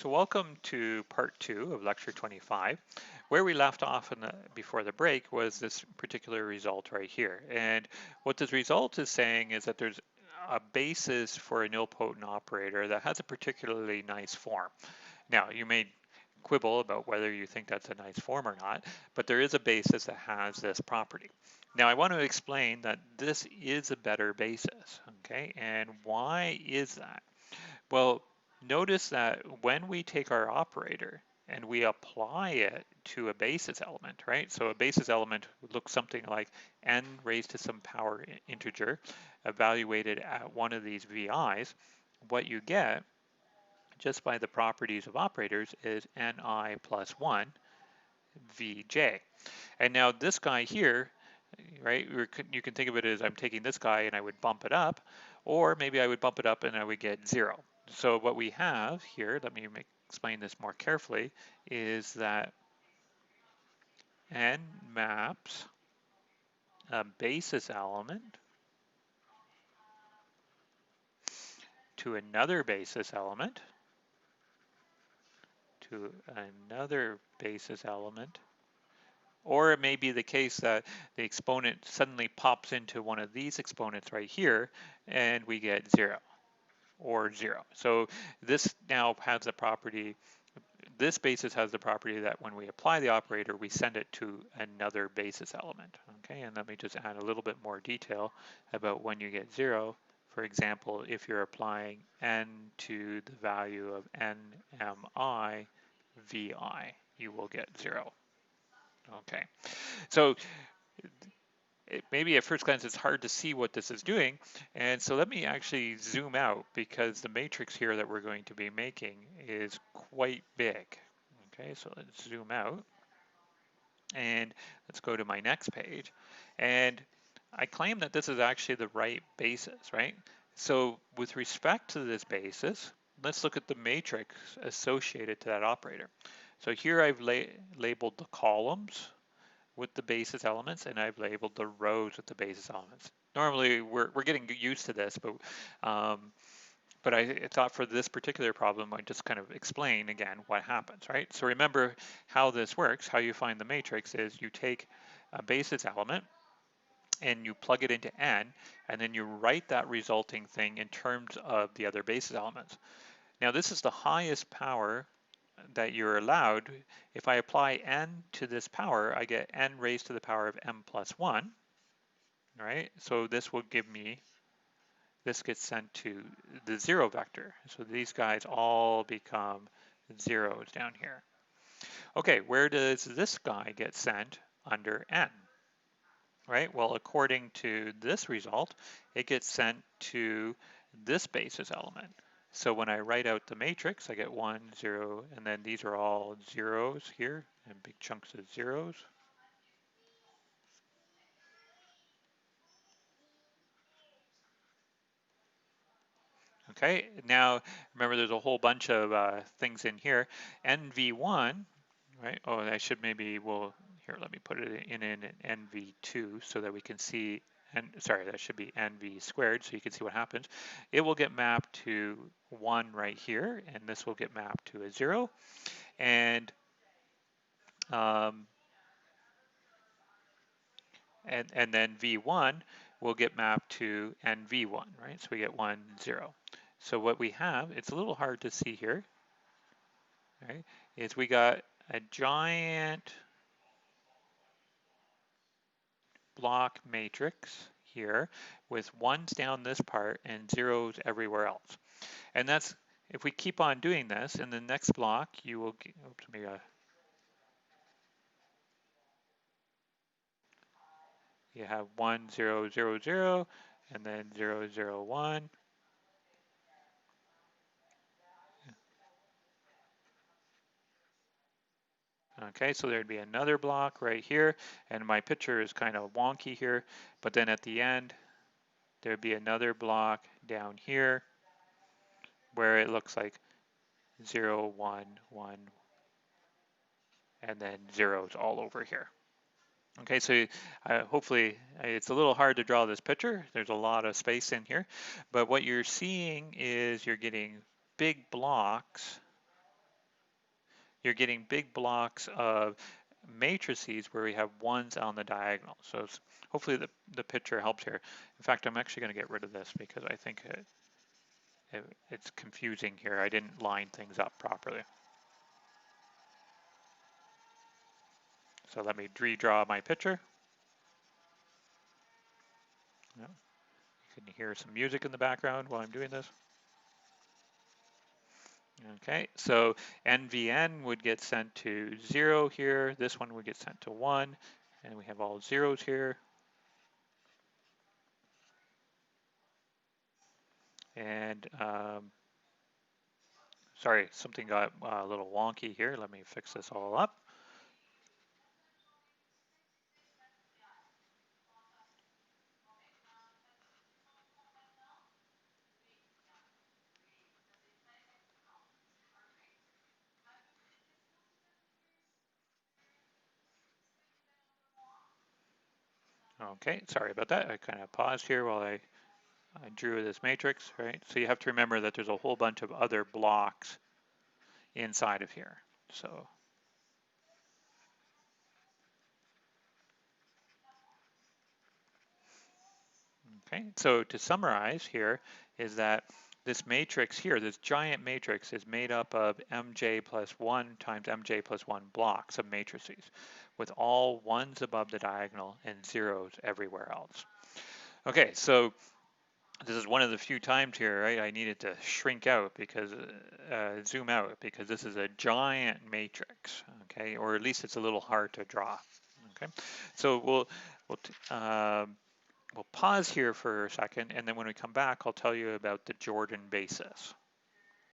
So welcome to part 2 of lecture 25. Where we left off before the break was this particular result right here. And what this result is saying is that there's a basis for a nilpotent operator that has a particularly nice form. Now, you may quibble about whether you think that's a nice form or not, but there is a basis that has this property. Now, I want to explain that this is a better basis, okay? And why is that? Well, notice that when we take our operator and we apply it to a basis element, right? So a basis element would look something like n raised to some power integer evaluated at one of these VIs. What you get just by the properties of operators is ni plus 1 Vj. And now this guy here, right, you can think of it as I'm taking this guy and I would bump it up, or maybe I would bump it up and I would get 0. So what we have here, let me explain this more carefully, is that n maps a basis element to another basis element, to another basis element, or it may be the case that the exponent suddenly pops into one of these exponents right here and we get 0 or 0. So this now has the property, this basis has the property that when we apply the operator, we send it to another basis element. Okay, and let me just add a little bit more detail about when you get 0. For example, if you're applying n to the value of nmi vi, you will get 0. Okay, so maybe at first glance it's hard to see what this is doing, and so let me actually zoom out because the matrix here that we're going to be making is quite big. Okay, so let's zoom out and let's go to my next page, and I claim that this is actually the right basis, right? So with respect to this basis, let's look at the matrix associated to that operator. So here I've labeled the columns with the basis elements, and I've labeled the rows with the basis elements. Normally, we're getting used to this, but I thought for this particular problem, I'd just kind of explain again what happens, right? So remember how this works. How you find the matrix is you take a basis element and you plug it into n, and then you write that resulting thing in terms of the other basis elements. Now, this is the highest power that you're allowed. If I apply n to this power, I get n raised to the power of m plus 1, right? So this will give me, this gets sent to the 0 vector. So these guys all become zeros down here. Okay, where does this guy get sent under n? Right, well, according to this result, it gets sent to this basis element. So when I write out the matrix, I get 1, 0, and then these are all zeros here, and big chunks of zeros. Okay, now remember there's a whole bunch of things in here. NV1, right? Oh, I should maybe, well, here, let me put it in NV2 so that we can see, and sorry, that should be NV squared so you can see what happens. It will get mapped to 1 right here, and this will get mapped to a 0. And and then V1 will get mapped to NV1, right? So we get 1, 0. So what we have, it's a little hard to see here, right, is we got a giant block matrix here with 1s down this part and 0s everywhere else. And that's, if we keep on doing this, in the next block, you will get, oops, maybe you have 1, 0, 0, 0, and then 0, 0, 1. Okay, so there'd be another block right here, and my picture is kind of wonky here, but then at the end, there'd be another block down here where it looks like 0, 1, 1, and then zeros all over here. Okay, so hopefully it's a little hard to draw this picture. There's a lot of space in here, but what you're seeing is you're getting big blocks you're getting big blocks of matrices where we have ones on the diagonal. So hopefully the picture helps here. In fact, I'm actually going to get rid of this because I think it's confusing here. I didn't line things up properly. So let me redraw my picture. Yeah. You can hear some music in the background while I'm doing this. Okay, so NVN would get sent to 0 here. This one would get sent to 1. And we have all zeros here. And sorry, something got a little wonky here. Let me fix this all up. Okay, sorry about that. I kind of paused here while I drew this matrix, right? So you have to remember that there's a whole bunch of other blocks inside of here. So, okay, so to summarize here is that this matrix here, this giant matrix, is made up of mj plus 1 times mj plus 1 blocks of matrices with all ones above the diagonal and zeros everywhere else. Okay, so this is one of the few times here, right, I needed to shrink out because, zoom out because this is a giant matrix, okay, or at least it's a little hard to draw, okay. So we'll pause here for a second, and then when we come back, I'll tell you about the Jordan basis.